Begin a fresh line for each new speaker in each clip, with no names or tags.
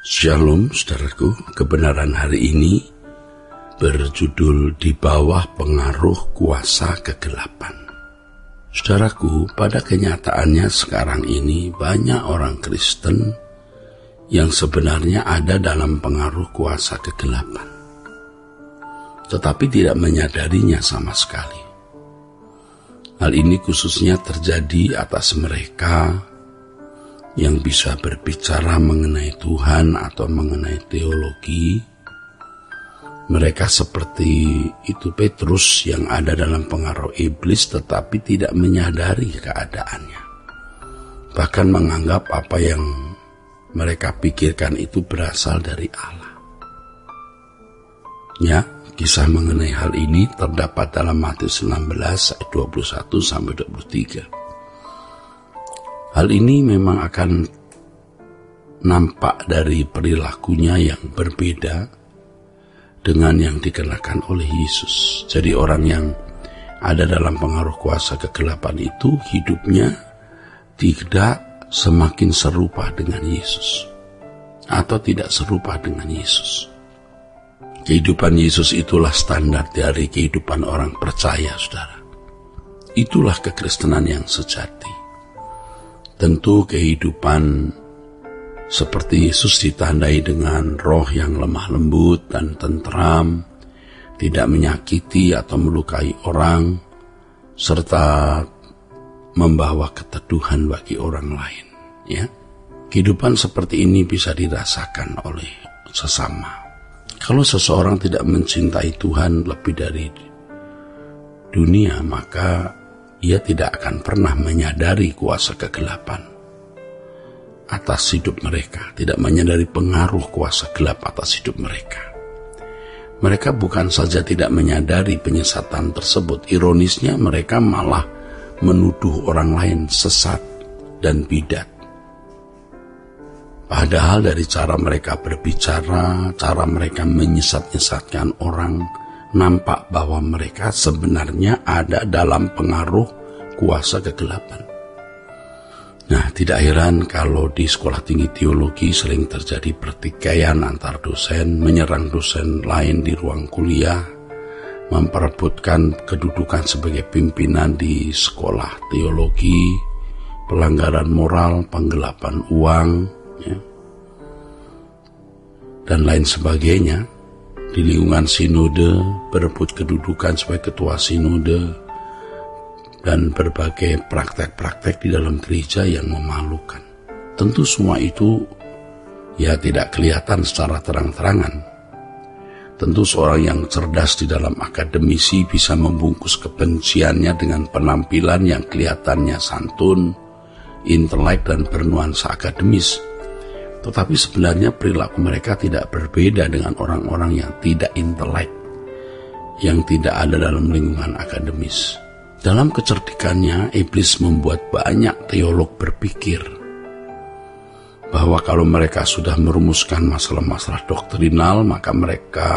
Shalom saudaraku, kebenaran hari ini berjudul Di Bawah Pengaruh Kuasa Kegelapan. Saudaraku, pada kenyataannya sekarang ini banyak orang Kristen yang sebenarnya ada dalam pengaruh kuasa kegelapan, tetapi tidak menyadarinya sama sekali. Hal ini khususnya terjadi atas mereka yang bisa berbicara mengenai Tuhan atau mengenai teologi. Mereka seperti itu Petrus yang ada dalam pengaruh iblis tetapi tidak menyadari keadaannya. Bahkan menganggap apa yang mereka pikirkan itu berasal dari Allah. Ya, kisah mengenai hal ini terdapat dalam Matius 16 ayat 21-23. Hal ini memang akan nampak dari perilakunya yang berbeda dengan yang dikenakan oleh Yesus. Jadi orang yang ada dalam pengaruh kuasa kegelapan itu hidupnya tidak semakin serupa dengan Yesus atau tidak serupa dengan Yesus. Kehidupan Yesus itulah standar dari kehidupan orang percaya, saudara. Itulah kekristenan yang sejati. Tentu kehidupan seperti Yesus ditandai dengan roh yang lemah lembut dan tentram, tidak menyakiti atau melukai orang, serta membawa keteduhan bagi orang lain. Ya, kehidupan seperti ini bisa dirasakan oleh sesama. Kalau seseorang tidak mencintai Tuhan lebih dari dunia, maka ia tidak akan pernah menyadari kuasa kegelapan atas hidup mereka, tidak menyadari pengaruh kuasa gelap atas hidup mereka. Mereka bukan saja tidak menyadari penyesatan tersebut, ironisnya mereka malah menuduh orang lain sesat dan bidat. Padahal dari cara mereka berbicara, cara mereka menyesat-nyesatkan orang, nampak bahwa mereka sebenarnya ada dalam pengaruh kuasa kegelapan. Nah, tidak heran kalau di sekolah tinggi teologi sering terjadi pertikaian antar dosen, menyerang dosen lain di ruang kuliah, memperebutkan kedudukan sebagai pimpinan di sekolah teologi, pelanggaran moral, penggelapan uang, ya, dan lain sebagainya. Di lingkungan sinode, berebut kedudukan sebagai ketua sinode, dan berbagai praktek-praktek di dalam gereja yang memalukan. Tentu semua itu ya tidak kelihatan secara terang-terangan. Tentu seorang yang cerdas di dalam akademisi bisa membungkus kebenciannya dengan penampilan yang kelihatannya santun, intelek, dan bernuansa akademis. Tetapi sebenarnya perilaku mereka tidak berbeda dengan orang-orang yang tidak intelek, yang tidak ada dalam lingkungan akademis. Dalam kecerdikannya, iblis membuat banyak teolog berpikir bahwa kalau mereka sudah merumuskan masalah-masalah doktrinal, maka mereka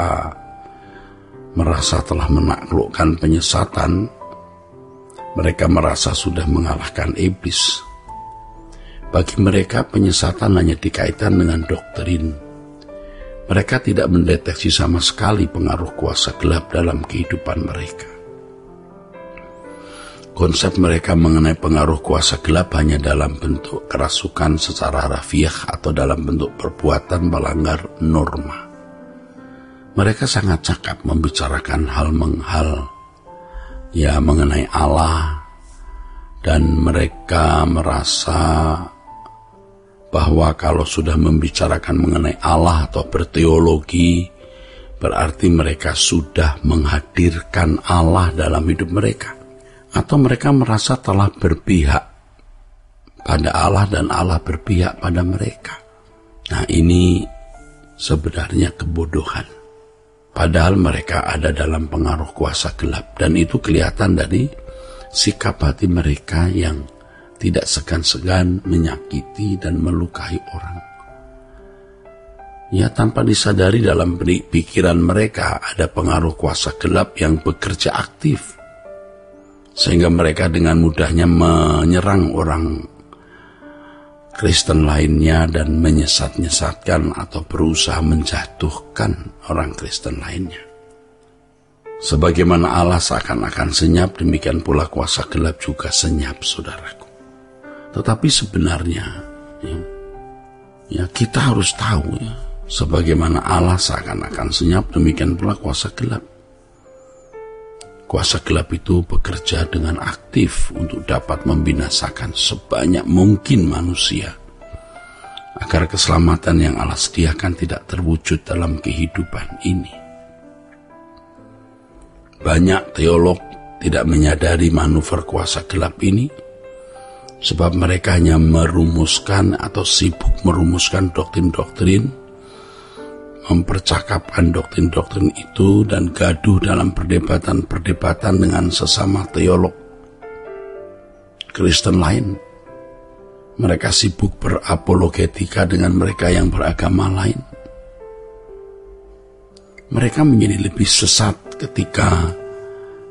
merasa telah menaklukkan penyesatan. Mereka merasa sudah mengalahkan iblis. Bagi mereka penyesatan hanya dikaitkan dengan doktrin. Mereka tidak mendeteksi sama sekali pengaruh kuasa gelap dalam kehidupan mereka. Konsep mereka mengenai pengaruh kuasa gelap hanya dalam bentuk kerasukan secara harfiah atau dalam bentuk perbuatan melanggar norma. Mereka sangat cakap membicarakan hal ya mengenai Allah, dan mereka merasa bahwa kalau sudah membicarakan mengenai Allah atau berteologi, berarti mereka sudah menghadirkan Allah dalam hidup mereka. Atau mereka merasa telah berpihak pada Allah dan Allah berpihak pada mereka. Nah, ini sebenarnya kebodohan. Padahal mereka ada dalam pengaruh kuasa gelap, dan itu kelihatan dari sikap hati mereka yang tidak segan-segan menyakiti dan melukai orang. Ya, tanpa disadari dalam pikiran mereka ada pengaruh kuasa gelap yang bekerja aktif, sehingga mereka dengan mudahnya menyerang orang Kristen lainnya dan menyesat-nyesatkan atau berusaha menjatuhkan orang Kristen lainnya. Sebagaimana Allah seakan-akan senyap, demikian pula kuasa gelap juga senyap, saudaraku. Tetapi sebenarnya, ya kita harus tahu ya, sebagaimana Allah seakan-akan senyap, demikian pula kuasa gelap. Kuasa gelap itu bekerja dengan aktif untuk dapat membinasakan sebanyak mungkin manusia, agar keselamatan yang Allah sediakan tidak terwujud dalam kehidupan ini. Banyak teolog tidak menyadari manuver kuasa gelap ini, sebab mereka hanya merumuskan atau sibuk merumuskan doktrin-doktrin, mempercakapkan doktrin-doktrin itu dan gaduh dalam perdebatan-perdebatan dengan sesama teolog Kristen lain. Mereka sibuk berapologetika dengan mereka yang beragama lain. Mereka menjadi lebih sesat ketika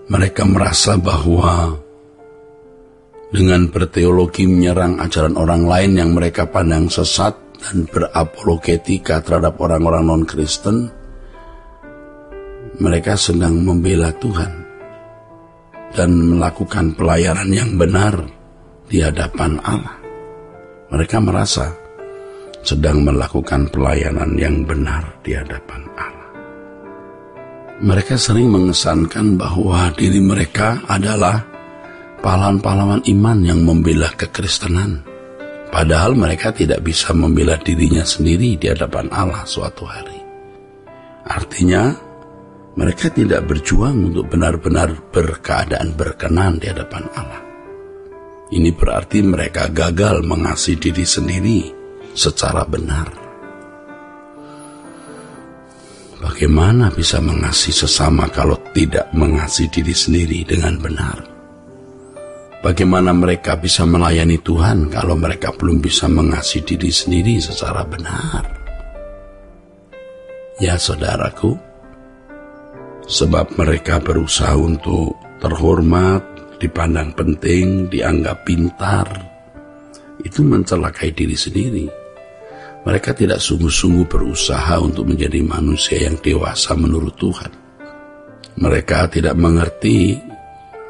mereka merasa bahwa dengan berteologi menyerang ajaran orang lain yang mereka pandang sesat dan berapologetika terhadap orang-orang non-Kristen, mereka sedang membela Tuhan dan melakukan pelayanan yang benar di hadapan Allah. Mereka merasa sedang melakukan pelayanan yang benar di hadapan Allah. Mereka sering mengesankan bahwa diri mereka adalah pahlawan-pahlawan iman yang membela kekristenan. Padahal mereka tidak bisa membela dirinya sendiri di hadapan Allah suatu hari. Artinya, mereka tidak berjuang untuk benar-benar berkeadaan berkenan di hadapan Allah. Ini berarti mereka gagal mengasihi diri sendiri secara benar. Bagaimana bisa mengasihi sesama kalau tidak mengasihi diri sendiri dengan benar? Bagaimana mereka bisa melayani Tuhan kalau mereka belum bisa mengasihi diri sendiri secara benar? Ya saudaraku, sebab mereka berusaha untuk terhormat, dipandang penting, dianggap pintar, itu mencelakai diri sendiri. Mereka tidak sungguh-sungguh berusaha untuk menjadi manusia yang dewasa menurut Tuhan. Mereka tidak mengerti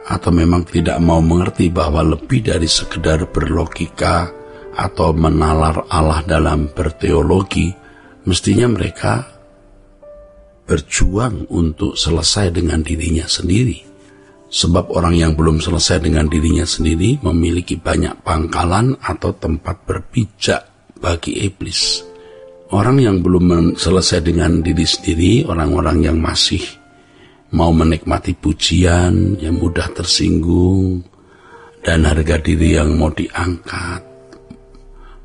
atau memang tidak mau mengerti bahwa lebih dari sekedar berlogika atau menalar Allah dalam berteologi, mestinya mereka berjuang untuk selesai dengan dirinya sendiri. Sebab orang yang belum selesai dengan dirinya sendiri memiliki banyak pangkalan atau tempat berpijak bagi iblis. Orang yang belum selesai dengan diri sendiri, orang-orang yang masih mau menikmati pujian, yang mudah tersinggung, dan harga diri yang mau diangkat,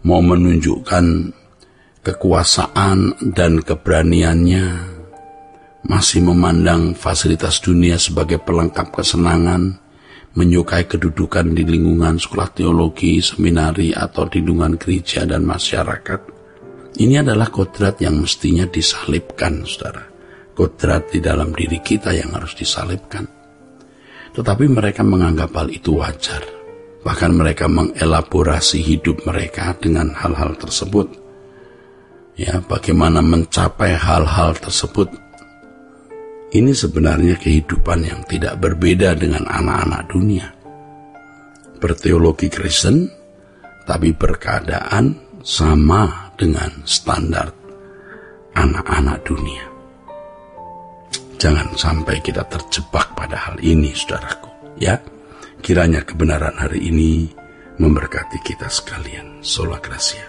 mau menunjukkan kekuasaan dan keberaniannya, masih memandang fasilitas dunia sebagai pelengkap kesenangan, menyukai kedudukan di lingkungan sekolah teologi, seminari, atau di lingkungan gereja dan masyarakat. Ini adalah kodrat yang mestinya disalibkan, saudara. Kodrat di dalam diri kita yang harus disalibkan. Tetapi mereka menganggap hal itu wajar. Bahkan mereka mengelaborasi hidup mereka dengan hal-hal tersebut. Ya, bagaimana mencapai hal-hal tersebut. Ini sebenarnya kehidupan yang tidak berbeda dengan anak-anak dunia. Berteologi Kristen, tapi berkeadaan sama dengan standar anak-anak dunia. Jangan sampai kita terjebak pada hal ini, saudaraku. Ya, kiranya kebenaran hari ini memberkati kita sekalian. Sola Gracia.